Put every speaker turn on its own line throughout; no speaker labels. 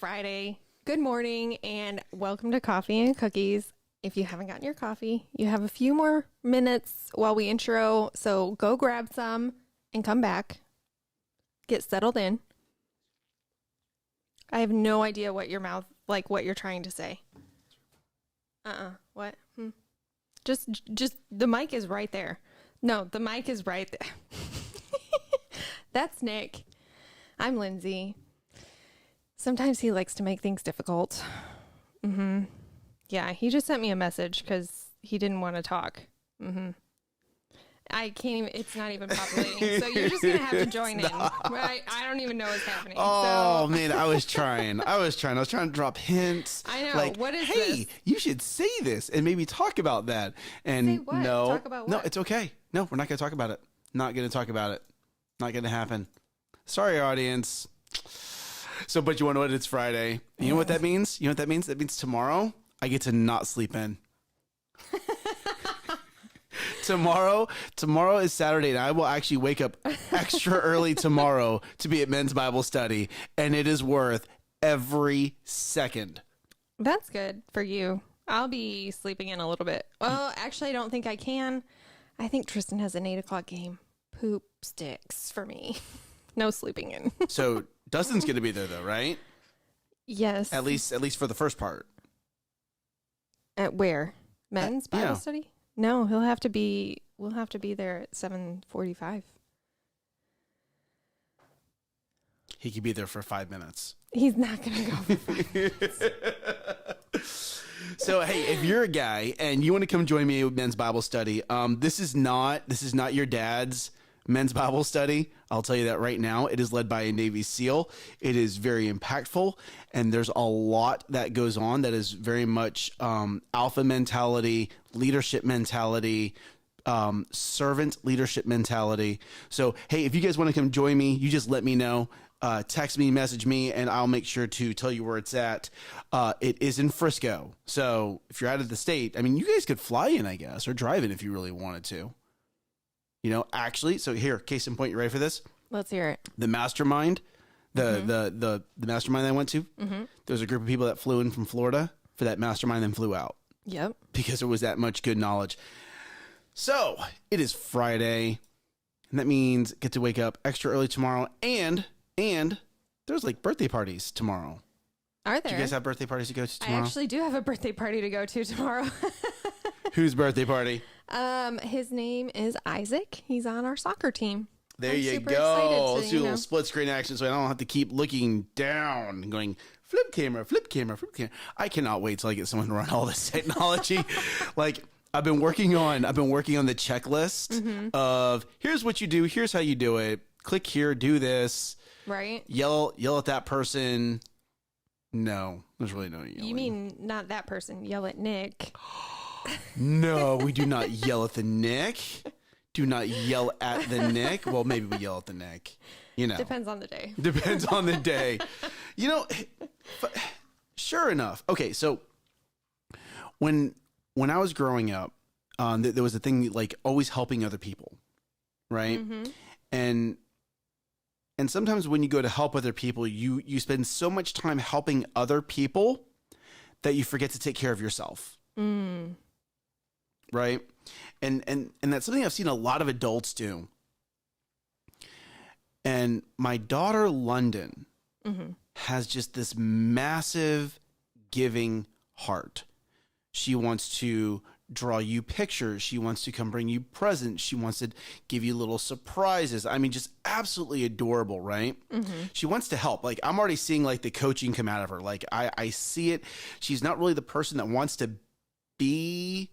Friday. Good morning and welcome to Coffee and Cookies. If you haven't gotten your coffee, you have a few more minutes while we intro. So go grab some and come back. Get settled in. I have no idea what your mouth, like what you're trying to say. What? Just the mic is right there. No, the mic is right there. That's Nick. I'm Lindsay. Sometimes he likes to make things difficult. Yeah, he just sent me a message because he didn't want to talk. I can't even, it's not even populating. So you're just going to have to join in. Right? I don't even know what's happening.
Oh, man, I was trying. I was trying to drop hints.
I know.
Like,
what is
hey,
this?
you should say this and maybe talk about that. And
Say what?
no,
Talk about
no,
what?
it's okay. No, we're not going to talk about it. Not going to talk about it. Not going to happen. Sorry, audience. So, but you want to know what? It's Friday. You know what that means? You know what that means? That means tomorrow I get to not sleep in. Tomorrow is Saturday, and I will actually wake up extra early tomorrow to be at men's Bible study, and it is worth every second.
That's good for you. I'll be sleeping in a little bit. Well, actually, I don't think I can. I think Tristan has an 8 o'clock game. Poop sticks for me. No sleeping in.
So Dustin's going to be there, though, right?
Yes.
At least for the first part.
At where? Men's Bible
yeah.
study? No, we'll have to be there at 7:45.
He could be there for 5 minutes.
He's not going to go for 5 minutes.
So, hey, if you're a guy and you want to come join me with men's Bible study, this is not your dad's men's Bible study. I'll tell you that right now. It is led by a Navy SEAL. It is very impactful, and there's a lot that goes on that is very much alpha mentality, leadership mentality, servant leadership mentality. So, hey, if you guys want to come join me, you just let me know. Text me, message me, and I'll make sure to tell you where it's at. It is in Frisco. So if you're out of the state, I mean, you guys could fly in, I guess, or drive in if you really wanted to. You know, actually, so here, case in point, you ready for this?
Let's hear it.
The mastermind, the mastermind I went to, there was a group of people that flew in from Florida for that mastermind, then flew out.
Yep.
Because it was that much good knowledge. So it is Friday, and that means get to wake up extra early tomorrow, and there's like birthday parties tomorrow.
Are there?
Do you guys have birthday parties to go to tomorrow?
I actually do have a birthday party to go to tomorrow.
Whose birthday party?
His name is Isaac. He's on our soccer team.
There
I'm
you
super
go.
excited
Let's do a little split screen action so I don't have to keep looking down and going flip camera, flip camera, flip camera. I cannot wait till I get someone to run all this technology. Like I've been working on the checklist of here's what you do, here's how you do it. Click here, do this.
Right?
Yell at that person. No, there's really no yelling.
You mean not that person. Yell at Nick.
No, we do not yell at the Nick. Do not yell at the Nick. Well, maybe we yell at the Nick. You know.
Depends on the day.
Depends on the day. You know, sure enough. Okay, so when I was growing up, there was a thing like always helping other people, right? And sometimes when you go to help other people, you spend so much time helping other people that you forget to take care of yourself. Right? And that's something I've seen a lot of adults do. And my daughter, London, has just this massive giving heart. She wants to draw you pictures. She wants to come bring you presents. She wants to give you little surprises. I mean, just absolutely adorable, right? She wants to help. Like, I'm already seeing like the coaching come out of her. Like, I see it. She's not really the person that wants to be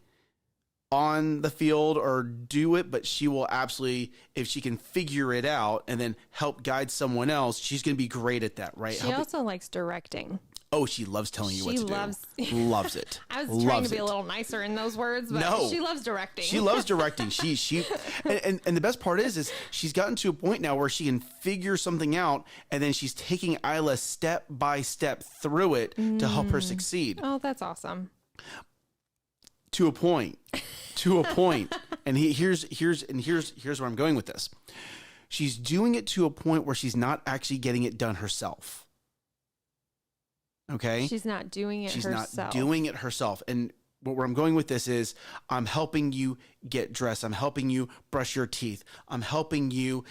on the field or do it, but she will absolutely, if she can figure it out and then help guide someone else, she's going to be great at that, right?
She also likes directing.
Oh, she loves telling you what to do. Loves it.
I was trying to be a little nicer in those words, but
No.
she loves directing.
She loves directing. And the best part is she's gotten to a point now where she can figure something out, and then she's taking Isla step by step through it to help her succeed.
Oh, that's awesome.
To a point. And here's where I'm going with this. She's doing it to a point where she's not actually getting it done herself. Okay.
She's not doing it
She's
herself.
not doing it herself. And where I'm going with this is I'm helping you get dressed. I'm helping you brush your teeth. I'm helping you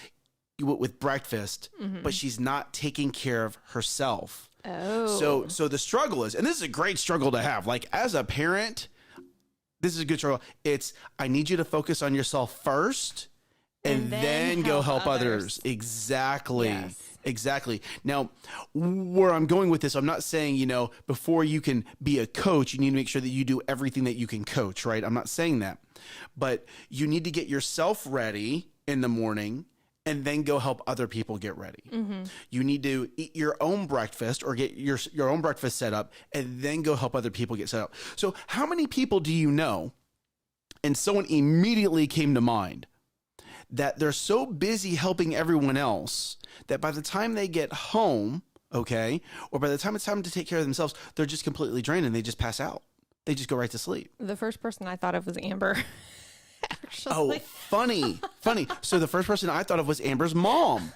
with breakfast, but she's not taking care of herself.
Oh.
So the struggle is, and this is a great struggle to have. Like as a parent, this is a good struggle. It's, I need you to focus on yourself first and then go help others. Exactly.
Yes.
Exactly. Now, where I'm going with this, I'm not saying, before you can be a coach, you need to make sure that you do everything that you can coach, right? I'm not saying that. But you need to get yourself ready in the morning and then go help other people get ready. You need to eat your own breakfast or get your own breakfast set up and then go help other people get set up. So how many people do you know, and someone immediately came to mind, that they're so busy helping everyone else that by the time they get home, okay, or by the time it's time to take care of themselves, they're just completely drained and they just pass out. They just go right to sleep.
The first person I thought of was Amber. Actually.
Oh, funny. So the first person I thought of was Amber's mom.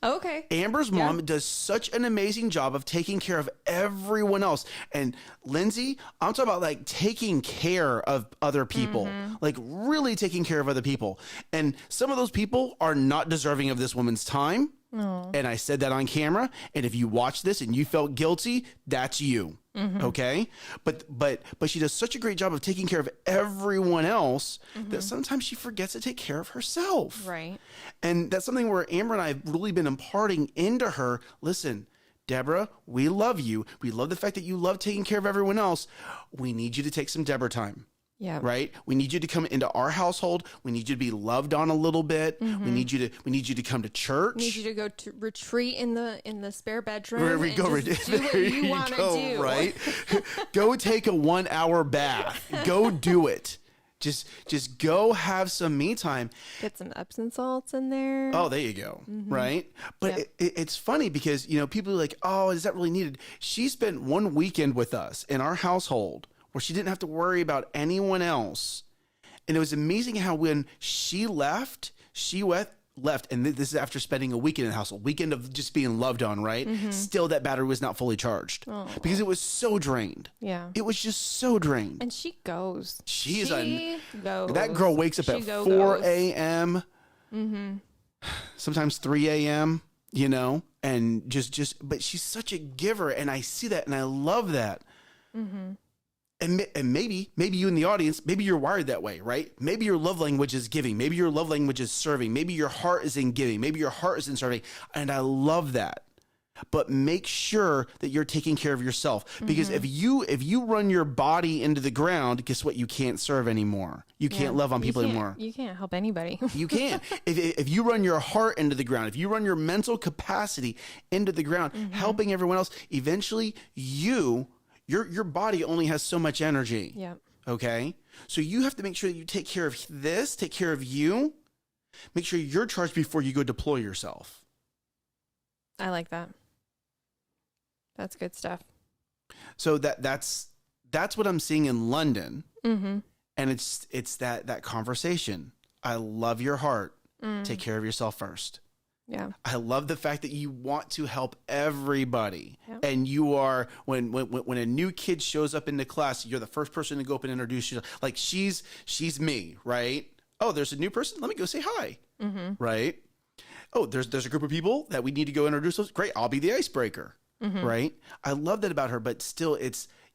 Okay.
Amber's mom does such an amazing job of taking care of everyone else. And Lindsay, I'm talking about like taking care of other people, like really taking care of other people. And some of those people are not deserving of this woman's time. And I said that on camera. And if you watch this and you felt guilty, that's you. Okay. But she does such a great job of taking care of everyone else that sometimes she forgets to take care of herself.
Right.
And that's something where Amber and I have really been imparting into her. Listen, Deborah, we love you. We love the fact that you love taking care of everyone else. We need you to take some Deborah time.
Yeah.
Right. We need you to come into our household. We need you to be loved on a little bit. We need you to come to church.
We need you to go to retreat in the spare bedroom.
Where we
and
go,
just do what you want to do.
Right. Go take a 1 hour bath. Go do it. Just go have some me time.
Get some Epsom salts in there.
Oh, there you go. Right. But it's funny because, people are like, oh, is that really needed? She spent one weekend with us in our household where she didn't have to worry about anyone else. And it was amazing how when she left, and this is after spending a weekend in the household, weekend of just being loved on, right? Still that battery was not fully charged because it was so drained.
Yeah.
It was just so drained.
And she goes.
She
goes.
That girl wakes up at 4 a.m. Sometimes 3 a.m., and but she's such a giver. And I see that and I love that. And maybe you in the audience, maybe you're wired that way, right? Maybe your love language is giving. Maybe your love language is serving. Maybe your heart is in giving. Maybe your heart is in serving. And I love that. But make sure that you're taking care of yourself, because if you run your body into the ground, guess what? You can't serve anymore. You can't love on people anymore.
You can't help anybody.
You can't. If you run your heart into the ground, if you run your mental capacity into the ground, helping everyone else, eventually your body only has so much energy.
Yeah.
Okay. So you have to make sure that you take care of this, take care of you, make sure you're charged before you go deploy yourself.
I like that. That's good stuff.
So that's what I'm seeing in London. And it's that conversation. I love your heart. Take care of yourself first.
Yeah.
I love the fact that you want to help everybody.
Yep.
And you are, when a new kid shows up into class, you're the first person to go up and introduce you. Like she's me, right? Oh, there's a new person. Let me go say hi. Right? Oh, there's a group of people that we need to go introduce those. Great. I'll be the icebreaker. Right? I love that about her, but still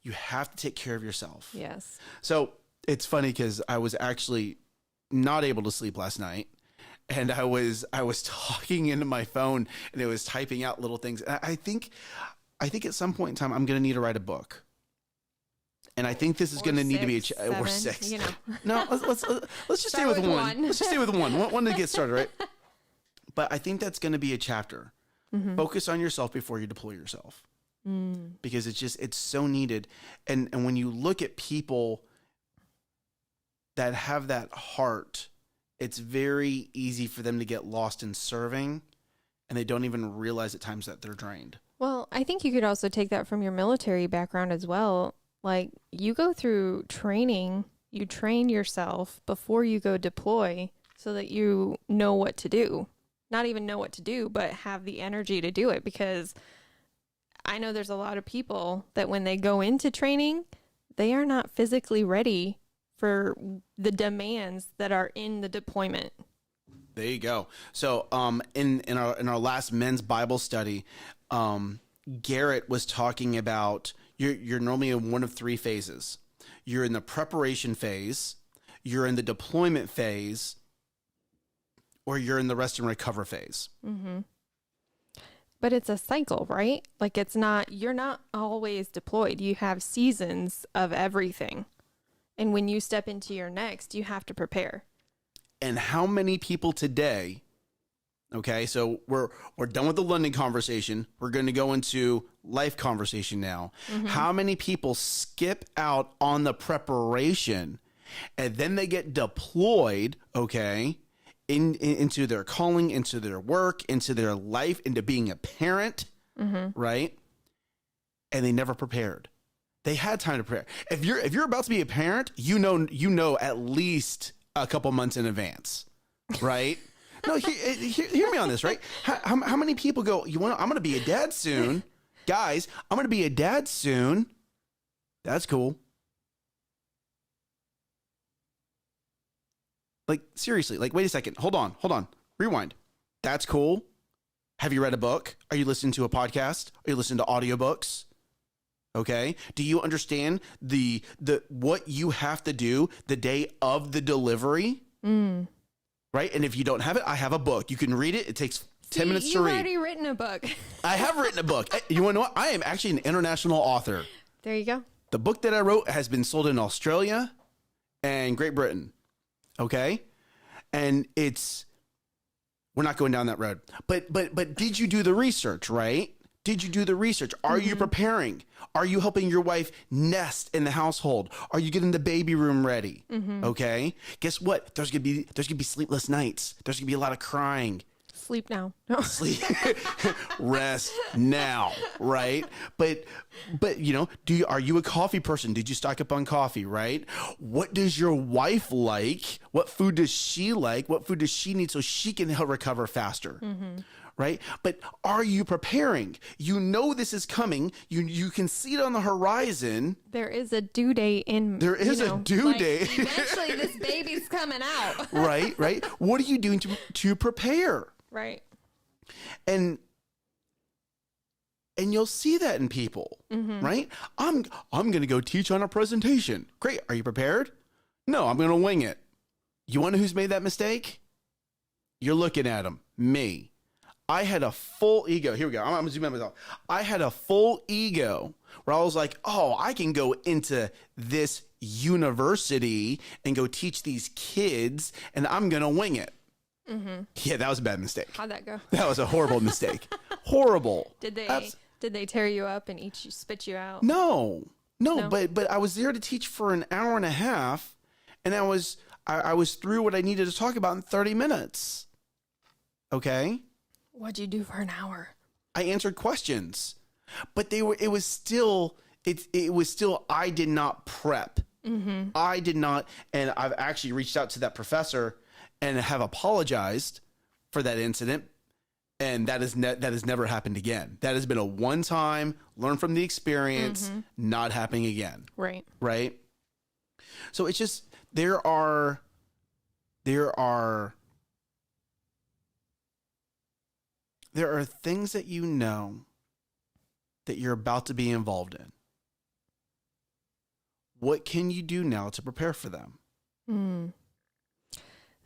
you have to take care of yourself.
Yes.
So it's funny because I was actually not able to sleep last night. And I was talking into my phone and it was typing out little things. And I think at some point in time, I'm going to need to write a book. And I think this is going to need to be or 6. No, let's just stay with one. Let's just stay with one to get started, right? But I think that's going to be a chapter. Focus on yourself before you deploy yourself, because it's so needed. And when you look at people that have that heart, it's very easy for them to get lost in serving, and they don't even realize at times that they're drained.
Well, I think you could also take that from your military background as well. Like, you go through training, you train yourself before you go deploy so that you know what to do. Not even know what to do, but have the energy to do it, because I know there's a lot of people that when they go into training, they are not physically ready for the demands that are in the deployment.
There you go. So, in our last men's Bible study, Garrett was talking about you're normally in one of three phases. You're in the preparation phase, you're in the deployment phase, or you're in the rest and recover phase.
Mm-hmm. But it's a cycle, right? Like you're not always deployed. You have seasons of everything. And when you step into your next, you have to prepare.
And how many people today, okay, so we're done with the London conversation. We're going to go into life conversation now. Mm-hmm. How many people skip out on the preparation and then they get deployed, okay, into their calling, into their work, into their life, into being a parent, mm-hmm. right? And they never prepared. They had time to prepare. If you're about to be a parent, you know at least a couple months in advance, right? No, hear me on this, right? How many people go, I'm going to be a dad soon. Guys, I'm going to be a dad soon. That's cool. Like, seriously, like, wait a second. Hold on. Rewind. That's cool. Have you read a book? Are you listening to a podcast? Are you listening to audiobooks? Okay. Do you understand the what you have to do the day of the delivery? Mm. Right. And if you don't have it, I have a book. You can read it. It takes 10 minutes to read.
You've already written a book.
I have written a book. You want to know what? I am actually an international author.
There you go.
The book that I wrote has been sold in Australia and Great Britain. Okay. And we're not going down that road, but did you do the research, right? Did you do the research? Are mm-hmm. you preparing? Are you helping your wife nest in the household? Are you getting the baby room ready? Mm-hmm. Okay. Guess what? There's gonna be sleepless nights. There's gonna be a lot of crying.
Sleep now.
Sleep. Rest now, right? But are you a coffee person? Did you stock up on coffee, right? What does your wife like? What food does she like? What food does she need so she can help recover faster? Mm-hmm. Right? But are you preparing? You know this is coming. You can see it on the horizon.
There is a due date in.
There is a due date.
Eventually, this baby's coming out.
Right. What are you doing to prepare?
Right.
And you'll see that in people, mm-hmm. right? I'm going to go teach on a presentation. Great. Are you prepared? No, I'm going to wing it. You want to know who's made that mistake? You're looking at him. Me. I had a full ego. Here we go. I'm going to zoom in myself. I had a full ego where I was like, oh, I can go into this university and go teach these kids and I'm going to wing it. Mm-hmm. Yeah, that was a bad mistake.
How'd that go?
That was a horrible mistake. Horrible.
Did they tear you up and spit you out?
No. But I was there to teach for an hour and a half, and I was through what I needed to talk about in 30 minutes. Okay.
What'd you do for an hour?
I answered questions, but it was still I did not prep. Mm-hmm. I did not, and I've actually reached out to that professor and have apologized for that incident. And that has never happened again. That has been a one time, learn from the experience, mm-hmm. not happening again. Right. So it's just, there are things that you know that you're about to be involved in. What can you do now to prepare for them?
Mm.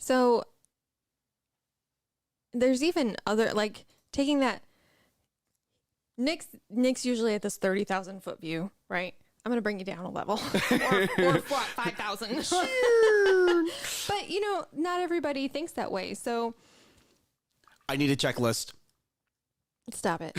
So there's even other, like, taking that, Nick's usually at this 30,000 foot view, right? I'm going to bring you down a level or 5,000. But not everybody thinks that way. So
I need a checklist.
Stop it.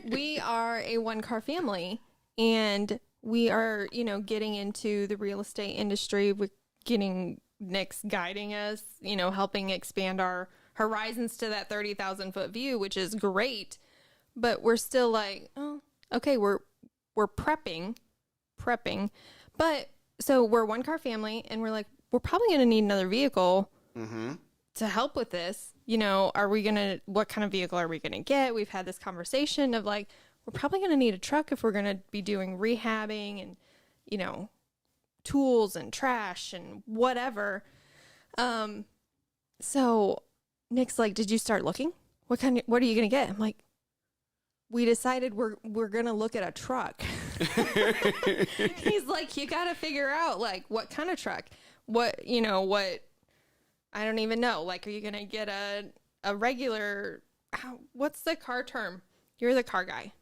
We are a one-car family, and we are, getting into the real estate industry. We're getting Nick's guiding us, helping expand our horizons to that 30,000 foot view, which is great. But we're still like, oh, okay, we're prepping. But so we're a one-car family, and we're like, we're probably going to need another vehicle mm-hmm. to help with this. What kind of vehicle are we going to get? We've had this conversation of like, we're probably going to need a truck if we're going to be doing rehabbing and, tools and trash and whatever. So Nick's like, did you start looking? What are you going to get? I'm like, we decided we're going to look at a truck. He's like, you got to figure out like what kind of truck, what, I don't even know. Like, are you going to get a regular, what's the car term? You're the car guy.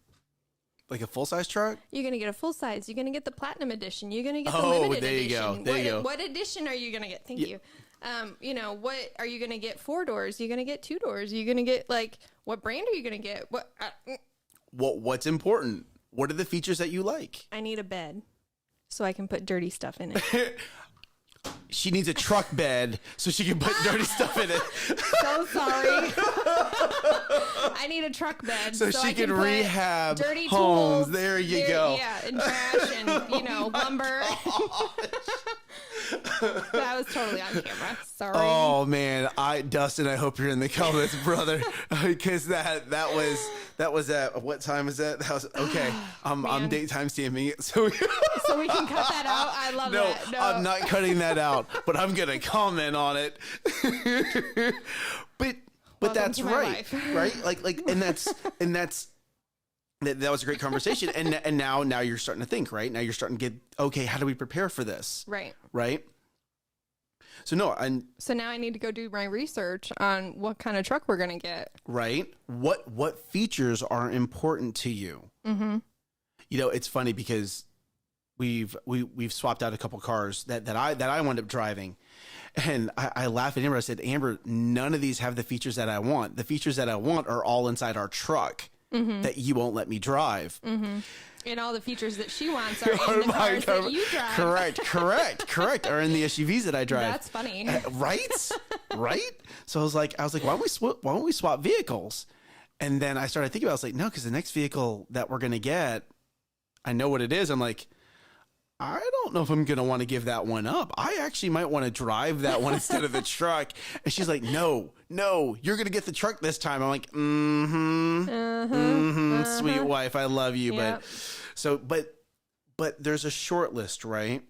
Like a full-size truck?
You're going to get a full size. You're going to get the platinum edition. You're going to get the limited
there you
edition.
go. There you go.
What edition are you going to get? Thank you. What are you going to get? 4 doors? You're going to get 2 doors? You're going to get like, what brand are you going to get?
What's important? What are the features that you like?
I need a bed so I can put dirty stuff in it.
She needs a truck bed so she can put dirty stuff in it.
So sorry. I need a truck bed
so she
I
can
put
rehab
dirty
homes.
Tools.
There you go.
Yeah, and trash and lumber. That was totally on camera. Sorry.
Oh man, Dustin, I hope you're in the comments, brother, because that was at what time is that? That was okay. I'm daytime stamping it, so
we can cut that out. I love that. No,
I'm not cutting that out, but I'm gonna comment on it. but
Welcome
that's
to my
right,
life.
right? Like, that was a great conversation, and now you're starting to think, right? Now you're starting to get, okay, how do we prepare for this?
Right.
Right. So
now I need to go do my research on what kind of truck we're gonna get.
Right. What features are important to you? Mm-hmm. It's funny because we've swapped out a couple cars that I wound up driving, and I laughed at Amber. I said, Amber, none of these have the features that I want. The features that I want are all inside our truck. Mm-hmm. That you won't let me drive. Mm-hmm.
And all the features that she wants are in the cars that you drive.
Correct. Are in the SUVs that I drive.
That's funny.
Right? So I was like, why don't we swap vehicles? And then I started thinking about it. I was like, no, because the next vehicle that we're going to get, I know what it is. I'm like, I don't know if I'm going to want to give that one up. I actually might want to drive that one instead of the truck. And she's like, no, you're going to get the truck this time. I'm like, sweet wife, I love you. Yep. But there's a short list, right?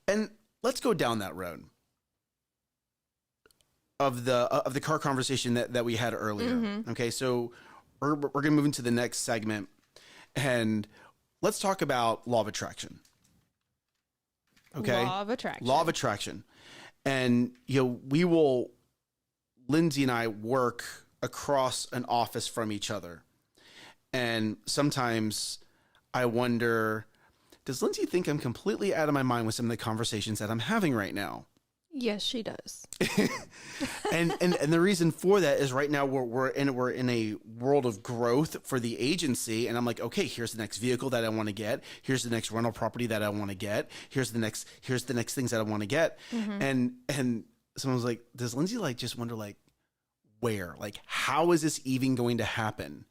And let's go down that road of the car conversation that we had earlier. Mm-hmm. Okay. So we're going to move into the next segment, and let's talk about law of attraction. Okay.
Law of attraction.
And, Lindsay and I work across an office from each other. And sometimes I wonder, does Lindsay think I'm completely out of my mind with some of the conversations that I'm having right now?
Yes, she does.
and the reason for that is right now we're in a world of growth for the agency, and I'm like, okay, here's the next vehicle that I want to get. Here's the next rental property that I want to get. Here's the next things that I want to get. Mm-hmm. And someone was like, does Lindsay just wonder where, how is this even going to happen?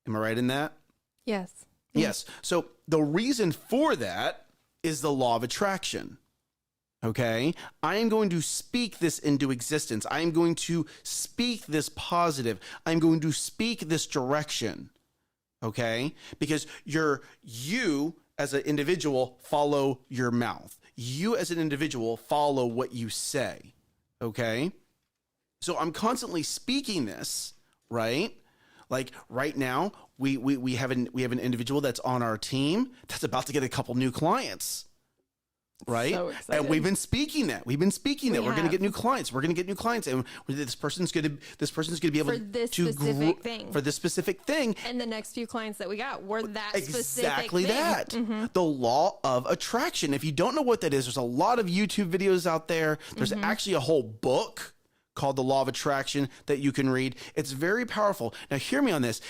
Am I right in that?
Yes.
Yes. So the reason for that is the law of attraction. Okay, I am going to speak this into existence. I am going to speak this positive. I'm going to speak this direction. Okay, because you as an individual follow your mouth. You as an individual follow what you say. Okay, so I'm constantly speaking this, right? Like right now, we have an individual that's on our team that's about to get a couple new clients. Right.
So excited.
And we've been speaking that. We're going to get new clients. And this person's going to be able
for this
to
specific thing.
For this specific thing.
And the next few clients that we got were that
exactly
specific
that.
thing. Mm-hmm.
The law of attraction. If you don't know what that is, there's a lot of YouTube videos out there. There's actually a whole book called The Law of Attraction that you can read. It's very powerful. Now, hear me on this.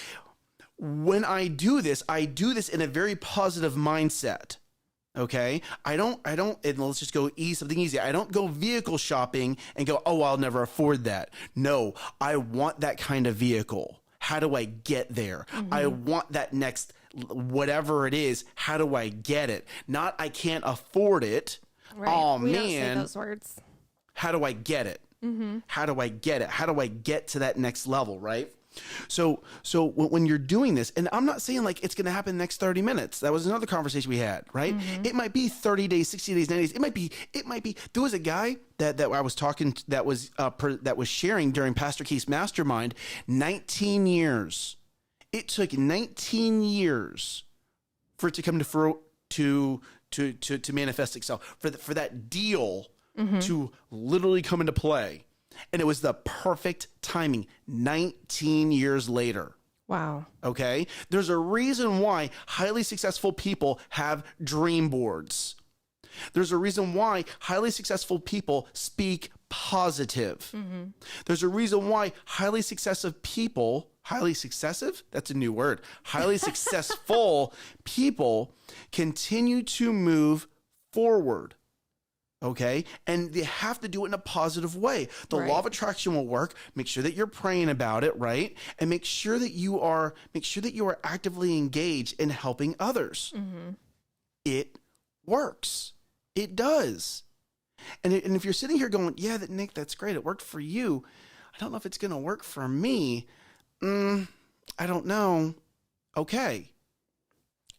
When I do this in a very positive mindset. Okay. I don't, and let's just go something easy. I don't go vehicle shopping and go, oh, I'll never afford that. No, I want that kind of vehicle. How do I get there? Mm-hmm. I want that next, whatever it is. How do I get it? Not, I can't afford it.
Right.
Oh,
we
man.
Don't say those words.
How do I get it? Mm-hmm. How do I get it? How do I get to that next level? Right. So when you're doing this, and I'm not saying like it's going to happen in the next 30 minutes. That was another conversation we had, right? It might be 30 days, 60 days, 90 days. It might be. There was a guy that I was talking to that was sharing during Pastor Keith's mastermind. 19 years. It took 19 years for it to come to manifest itself, for that deal to literally come into play. And it was the perfect timing 19 years later.
Wow.
Okay. There's a reason why highly successful people have dream boards. There's a reason why highly successful people speak positive. There's a reason why highly successful people, highly successive? That's a new word. Highly successful people continue to move forward. Okay. And they have to do it in a positive way. The law of attraction will work. Make sure that you're praying about it, right? And make sure that you are actively engaged in helping others. It works. It does. And if you're sitting here going, yeah, Nick, that's great. It worked for you. I don't know if it's going to work for me. I don't know. Okay.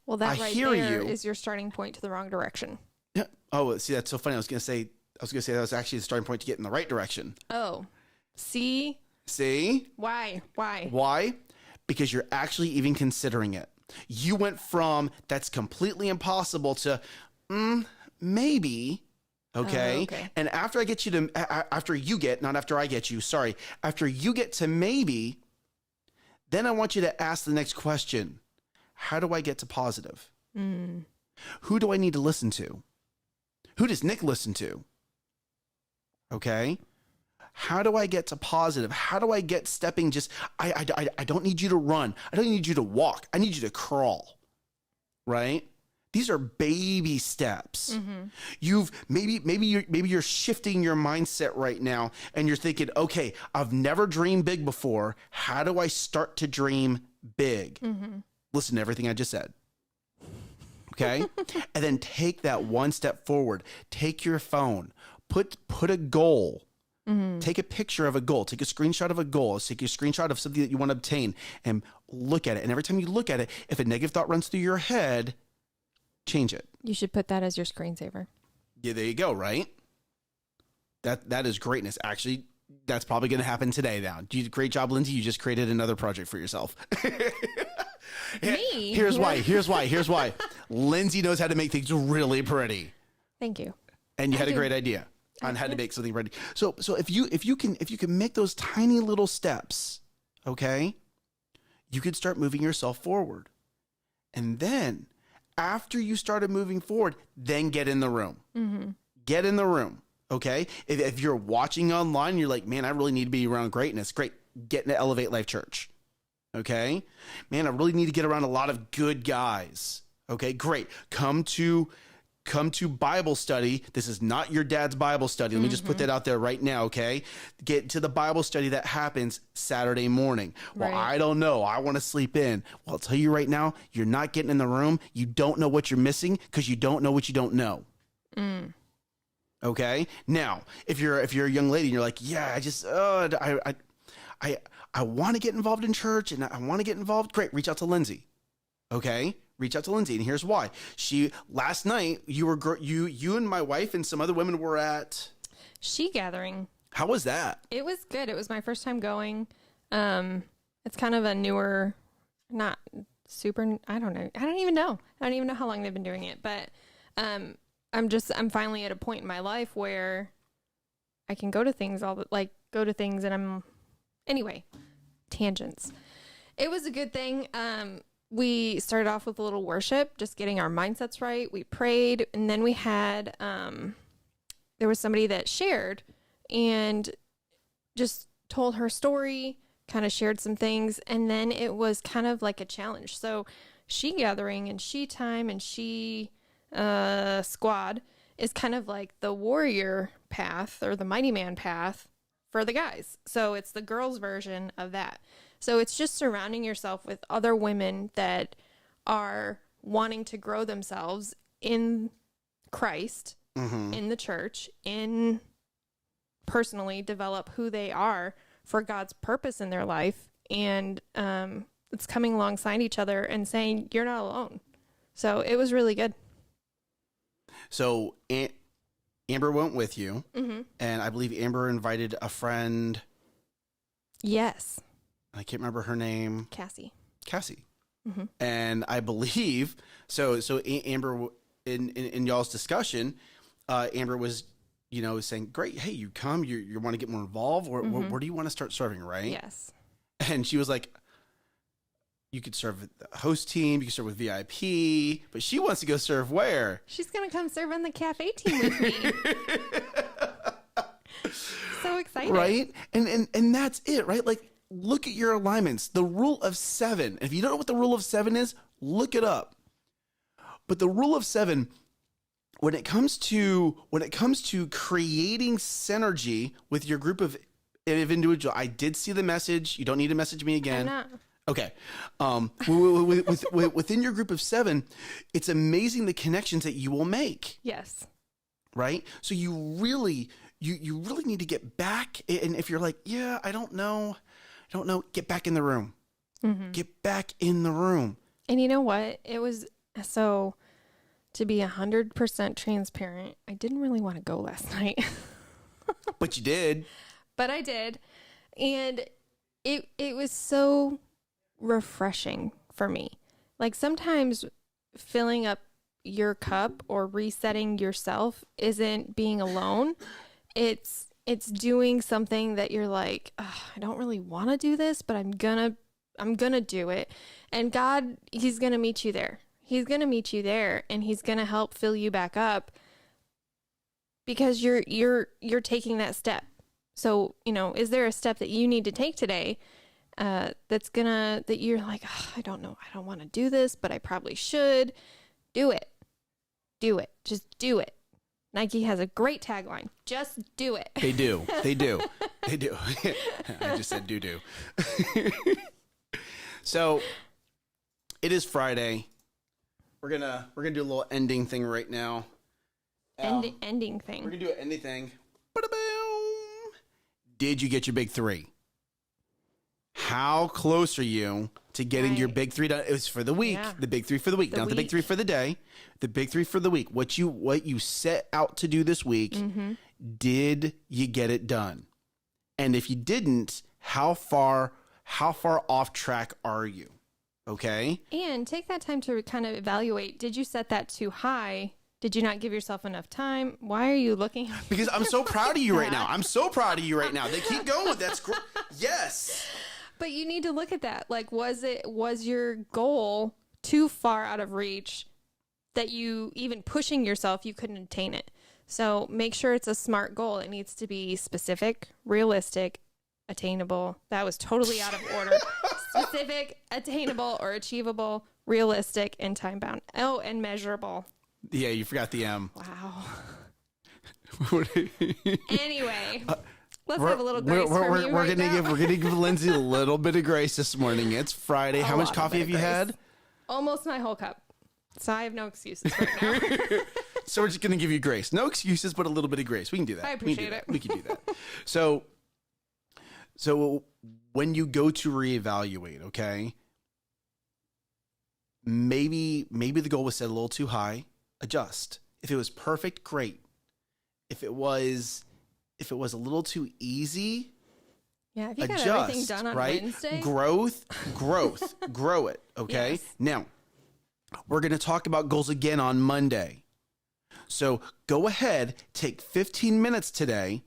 Well, that right there is your starting point to the wrong direction.
Yeah. Oh, see, that's so funny. I was going to say that was actually the starting point to get in the right direction.
Oh, see?
Why?
Why?
Because you're actually even considering it. You went from that's completely impossible to maybe. Okay.
Okay.
And after you get to maybe, then I want you to ask the next question. How do I get to positive? Who do I need to listen to? Who does Nick listen to? Okay. How do I get to positive? How do I get stepping? I don't need you to run. I don't need you to walk. I need you to crawl. Right? These are baby steps. Maybe you're shifting your mindset right now and you're thinking, okay, I've never dreamed big before. How do I start to dream big? Listen to everything I just said. Okay. And then take that one step forward. Take your phone, put a goal, take a picture of a goal, take a screenshot of a goal, take a screenshot of something that you want to obtain and look at it. And every time you look at it, if a negative thought runs through your head, change it.
You should put that as your screensaver.
Yeah, there you go. Right. That is greatness. Actually, that's probably going to happen today now. You did a great job, Lindsay. You just created another project for yourself.
Me?
Here's why. Lindsay knows how to make things really pretty.
Thank you.
And you had a great idea on how to make something pretty. So if you can make those tiny little steps, okay, you could start moving yourself forward. And then after you started moving forward, then get in the room. Get in the room. Okay. If you're watching online, you're like, man, I really need to be around greatness. Great. Get into Elevate Life Church. Okay. Man, I really need to get around a lot of good guys. Okay, great. Come to Bible study. This is not your dad's Bible study. Let me just put that out there right now. Okay. Get to the Bible study that happens Saturday morning. Well, I don't know. I want to sleep in. Well, I'll tell you right now, you're not getting in the room. You don't know what you're missing because you don't know what you don't know. Okay. Now, if you're a young lady and you're like, yeah, I want to get involved in church and I want to get involved. Great. Reach out to Lindsay. Okay. Reach out to Lindsay. And here's why. Last night you and my wife and some other women were at
She Gathering.
How was that?
It was good. It was my first time going. It's kind of a newer, not super, I don't know. I don't even know how long they've been doing it, but, I'm finally at a point in my life where I can go to things anyway, tangents. It was a good thing. We started off with a little worship, just getting our mindsets right. We prayed, and then we had, there was somebody that shared and just told her story, kind of shared some things, and then it was kind of like a challenge. So She Gathering and She Time and She Squad is kind of like the warrior path or the mighty man path for the guys. So it's the girls' version of that. So it's just surrounding yourself with other women that are wanting to grow themselves in Christ, in the church, in personally develop who they are for God's purpose in their life, and it's coming alongside each other and saying you're not alone. So it was really good.
So Amber went with you,
Mm-hmm.
and I believe Amber invited a friend.
Yes,
I can't remember her name.
Cassie.
Cassie.
Mm-hmm.
And I believe so. Amber, in y'all's discussion, Amber was, saying, "Great, hey, you come, you want to get more involved, or where do you want to start serving, right?"
Yes.
And she was like, "You could serve with the host team, you could serve with VIP, but she wants to go serve where?"
She's gonna come serve on the cafe team with me. So excited,
Right? And that's it, right? Like, look at your alignments. The rule of 7. If you don't know what the rule of 7 is, look it up. But the rule of 7, when it comes to creating synergy with your group of individual, I did see the message. You don't need to message me again.
I'm not.
Okay. Within your group of 7, it's amazing the connections that you will make.
Yes.
Right? So you really need to get back. And if you're like, yeah, I don't know, get back in the room.
Mm-hmm.
Get back in the room.
And you know what? It was so, to be 100% transparent, I didn't really want to go last night.
But you did.
But I did. And it was so refreshing for me. Like, sometimes filling up your cup or resetting yourself isn't being alone. It's doing something that you're like, I don't really want to do this, but I'm gonna do it. And God, he's gonna meet you there. He's gonna meet you there, and he's gonna help fill you back up because you're taking that step. So, is there a step that you need to take today that you're like, I don't know, I don't want to do this, but I probably should. Do it. Just do it. Nike has a great tagline. Just do it.
They do. I just said do. So it is Friday. We're gonna do a little ending thing right now.
Ending thing.
We're gonna do an ending thing. Ba-da-boom. Did you get your big 3? How close are you to getting your big 3 done? It was for the week. Yeah. The big 3 for the week. Not the big 3 for the day. The big 3 for the week. What you set out to do this week, mm-hmm. Did you get it done? And if you didn't, how far off track are you? Okay?
And take that time to kind of evaluate. Did you set that too high? Did you not give yourself enough time? Why are you looking?
Because I'm so proud of you right now. They keep going. That's great. Yes.
But you need to look at that. Like, was your goal too far out of reach that you, even pushing yourself, you couldn't attain it? So make sure it's a SMART goal. It needs to be specific, realistic, attainable. That was totally out of order. Specific, attainable, or achievable, realistic, and time-bound. Oh, and measurable.
Yeah, you forgot the M.
Wow. Anyway. Let's have a little grace
We're gonna give Lindsay a little bit of grace this morning. It's Friday. How much coffee have you had? Almost
my whole cup. So I have no excuses right now.
So we're just gonna give you grace. No excuses, but a little bit of grace. We can do that.
I appreciate it.
We can do that. So when you go to reevaluate, okay, maybe the goal was set a little too high. Adjust. If it was perfect, great. If it was a little too easy,
yeah, if you
adjust,
got everything done on
right?
Wednesday.
Growth, grow it, okay? Yes. Now, we're going to talk about goals again on Monday. So go ahead, take 15 minutes today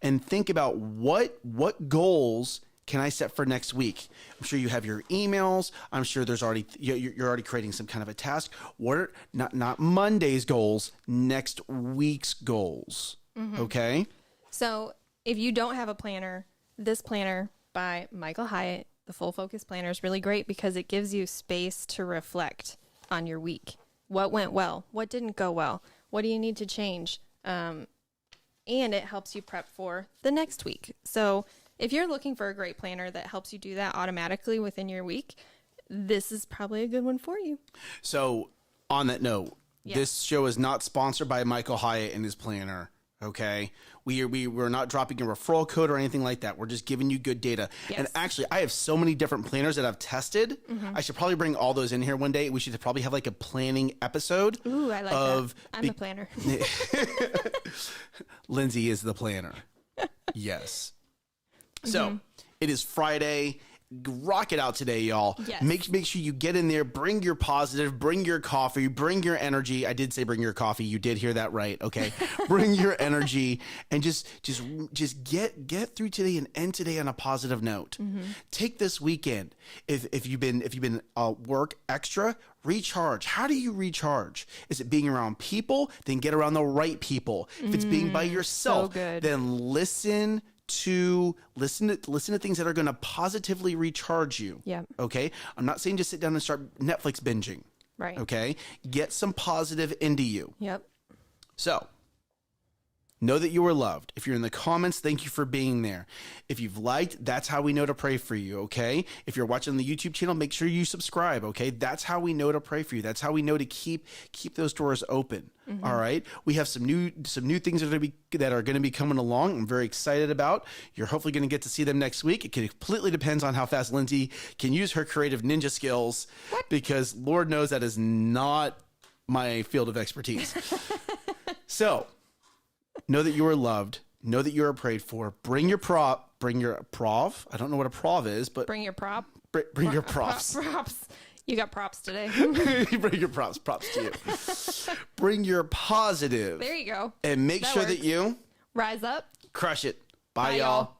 and think about what goals can I set for next week? I'm sure you have your emails. I'm sure you're already creating some kind of a task. What are not Monday's goals, next week's goals, mm-hmm. Okay?
So if you don't have a planner, this planner by Michael Hyatt, the Full Focus Planner, is really great because it gives you space to reflect on your week. What went well? What didn't go well? What do you need to change? And it helps you prep for the next week. So if you're looking for a great planner that helps you do that automatically within your week, this is probably a good one for you.
So on that note, This show is not sponsored by Michael Hyatt and his planner. Okay. We're not dropping a referral code or anything like that. We're just giving you good data.
Yes.
And actually, I have so many different planners that I've tested. I should probably bring all those in here one day. We should probably have like a planning episode.
Ooh, I like that. I'm the planner.
Lindsay is the planner. Yes. So it is Friday. Rock it out today, y'all.
Yes.
Make sure you get in there, bring your positive, bring your coffee, bring your energy. I did say bring your coffee. You did hear that right. Okay. Bring your energy and just get through today and end today on a positive note. Take this weekend. If you've been work extra, recharge. How do you recharge? Is it being around people? Then get around the right people. If it's being by yourself, then listen to things that are going to positively recharge you.
Yeah.
Okay. I'm not saying just sit down and start Netflix binging.
Right.
Okay. Get some positive into you.
Yep.
So know that you are loved. If you're in the comments, thank you for being there. If you've liked, that's how we know to pray for you. Okay. If you're watching the YouTube channel, make sure you subscribe. Okay. That's how we know to pray for you. That's how we know to keep those doors open. All right. We have some new things that are going to be coming along. I'm very excited about. You're hopefully going to get to see them next week. It completely depends on how fast Lindsay can use her creative ninja skills, because Lord knows that is not my field of expertise. So know that you are loved. Know that you are prayed for. Bring your prov. I don't know what a prov is, but
bring your prop.
Bring your props.
Props. You got props today.
Bring your props. Props to you. Bring your positive.
There you go.
And make sure that you
rise up.
crush it. Bye, y'all.